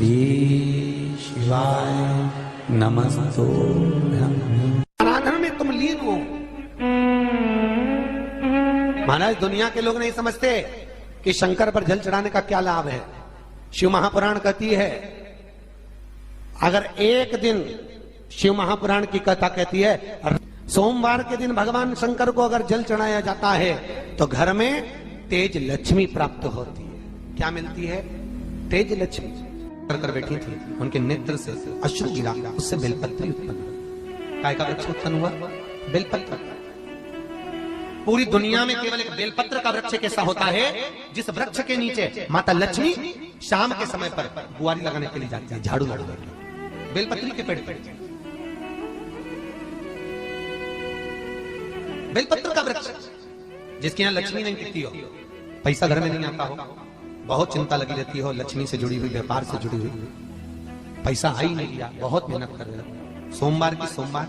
श्री शिवाय नमस्तोभ्यं। आराधना में तुम लीन हो। महाराज दुनिया के लोग नहीं समझते कि शंकर पर जल चढ़ाने का क्या लाभ है। शिव महापुराण कहती है, अगर एक दिन शिव महापुराण की कथा कहती है सोमवार के दिन भगवान शंकर को अगर जल चढ़ाया जाता है तो घर में तेज लक्ष्मी प्राप्त होती है। क्या मिलती है? तेज लक्ष्मी। कर बैठी थी, उनके नेत्र से अश्रु गिरा, उससे बेलपत्र उत्पन्न हुआ। काय का वृक्ष उत्पन्न हुआ? बेलपत्र। पूरी दुनिया में केवल एक बेलपत्र का वृक्ष कैसा होता है जिस वृक्ष के नीचे माता लक्ष्मी शाम के समय पर बुआरी लगाने के लिए जाती है, झाड़ू लगाने के लिए। बेलपत्री के पेड़ पर बेलपत्र का वृक्ष, जिसके यहाँ लक्ष्मी नहीं दिखती हो, पैसा घर में नहीं आता हो, बहुत चिंता लगी रहती हो, लक्ष्मी से जुड़ी हुई, व्यापार से जुड़ी हुई, पैसा आ ही नहीं लिया, बहुत मेहनत कर रहे हो। सोमवार की सोमवार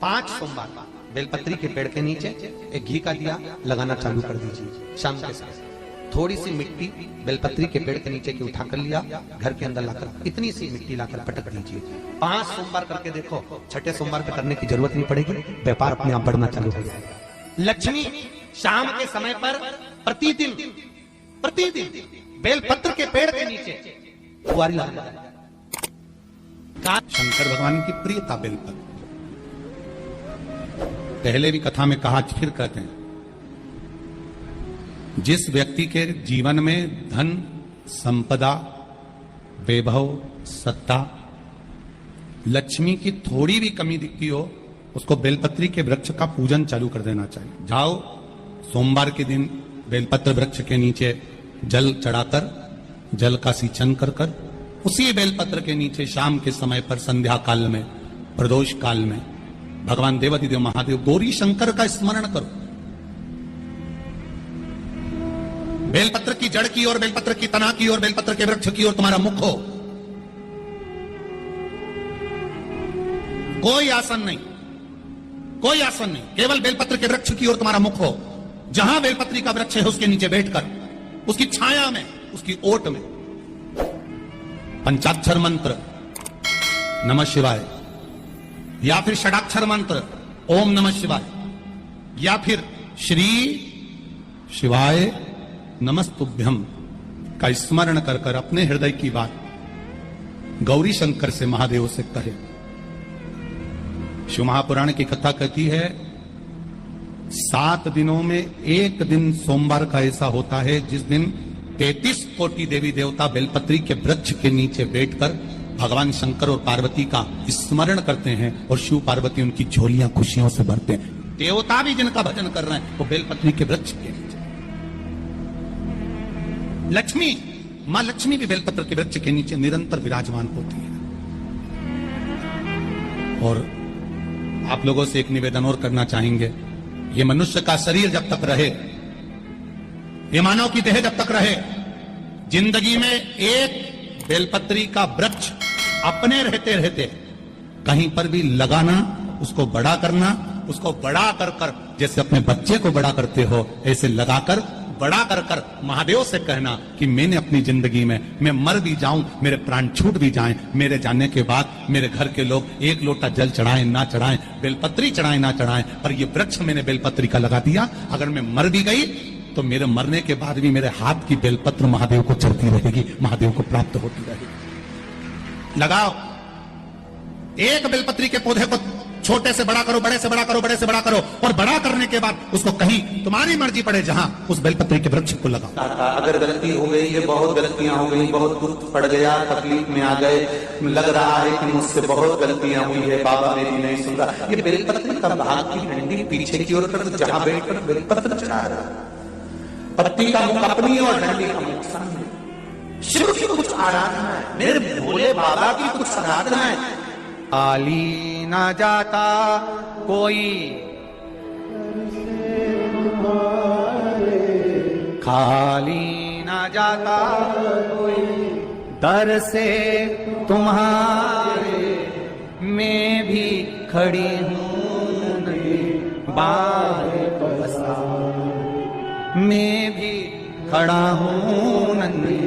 5 सोमवार बेलपत्री के पेड़ के नीचे एक घी का दिया लगाना चालू कर दीजिए। शाम के समय थोड़ी सी मिट्टी बेलपत्री के पेड़ के नीचे की उठा कर लिया, घर के अंदर लाकर इतनी सी मिट्टी लाकर पटक दीजिए। 5 सोमवार करके देखो, छठे सोमवार पे करने की जरूरत नहीं पड़ेगी, व्यापार अपने आप बढ़ना चालू हो जाएगा। लक्ष्मी शाम के समय पर प्रतिदिन बेलपत्र के पेड़ के नीचे बुआरी लगाना। शंकर भगवान की प्रियता बेलपत्र। पहले भी कथा में कहा, फिर कहते हैं, जिस व्यक्ति के जीवन में धन, संपदा, वैभव, सत्ता, लक्ष्मी की थोड़ी भी कमी दिखती हो, उसको बेलपत्री के वृक्ष का पूजन चालू कर देना चाहिए। जाओ सोमवार के दिन बेलपत्र वृक्ष के नीचे जल चढ़ाकर, जल का सिंचन कर कर, उसी बेलपत्र के नीचे शाम के समय पर संध्या काल में, प्रदोष काल में भगवान देवाधिदेव महादेव गौरी शंकर का स्मरण करो। बेलपत्र की जड़ की ओर, बेलपत्र की तना की ओर, बेलपत्र के वृक्ष की ओर तुम्हारा मुख हो। कोई आसन नहीं, कोई आसन नहीं, केवल बेलपत्र के वृक्ष की ओर तुम्हारा मुख हो। जहां बेलपत्री का वृक्ष है उसके नीचे बैठकर, उसकी छाया में, उसकी ओट में पंचाक्षर मंत्र नमः शिवाय, या फिर षडाक्षर मंत्र ओम नमः शिवाय, या फिर श्री शिवाय नमस्तुभ्यम का स्मरण कर कर अपने हृदय की बात गौरी शंकर से, महादेव से कहे। शिव महापुराण की कथा कहती है, 7 दिनों में एक दिन सोमवार का ऐसा होता है जिस दिन 33 कोटि देवी देवता बेलपत्री के वृक्ष के नीचे बैठकर भगवान शंकर और पार्वती का स्मरण करते हैं और शिव पार्वती उनकी झोलियां खुशियों से भरते हैं। देवता भी जिनका भजन कर रहे हैं वो बेलपत्री के वृक्ष के नीचे। लक्ष्मी, मां लक्ष्मी भी बेलपत्र के वृक्ष के नीचे निरंतर विराजमान होती है। और आप लोगों से एक निवेदन और करना चाहेंगे, ये मनुष्य का शरीर जब तक रहे, ये मानव की देह जब तक रहे, जिंदगी में एक बेलपत्री का वृक्ष अपने रहते रहते कहीं पर भी लगाना, उसको बड़ा करना, उसको बड़ा कर कर जैसे अपने बच्चे को बड़ा करते हो ऐसे लगाकर बड़ा कर कर महादेव से कहना कि मैंने अपनी जिंदगी में, मैं मर भी जाऊं, मेरे प्राण छूट भी जाएं, मेरे जाने के बाद मेरे घर के लोग एक लोटा जल चढ़ाएं ना चढ़ाएं, बेलपत्री चढ़ाएं ना चढ़ाएं, पर ये वृक्ष मैंने बेलपत्री का लगा दिया। अगर मैं मर भी गई तो मेरे मरने के बाद भी मेरे हाथ की बेलपत्र महादेव को चढ़ती रहेगी, महादेव को प्राप्त होती रहेगी। लगाओ, एक बेलपत्री के पौधे को छोटे से बड़ा करो, बड़े से बड़ा करो, बड़े से बड़ा करो, और बड़ा करने के बाद उसको कहीं तुम्हारी मर्जी पड़े जहां उस बेलपत्री के वृक्ष को लगाओ। अगर गलती हो गई, ये बहुत गलतियां हो गई, बहुत दुख पड़ गया, तकलीफ में आ गए, लग रहा है कि मुझसे बहुत गलतियां हुई है, बाबा मेरी नहीं सुन रहा, ये बेलपत्री का भाग की डंडी पीछे की ओर कर, जहां बैठकर बेलपत्र चढ़ा रहा, पत्ती का मुख अपनी और डंडी का मुख सामने। शिव की कुछ आराधना है, मेरे भोले बाबा की कुछ आराधना है। खाली ना जाता कोई, खाली ना जाता कोई, दर से तुम्हारे मैं भी खड़ी हूँ नहीं, बाहें बसा मैं भी खड़ा हूँ नन्ही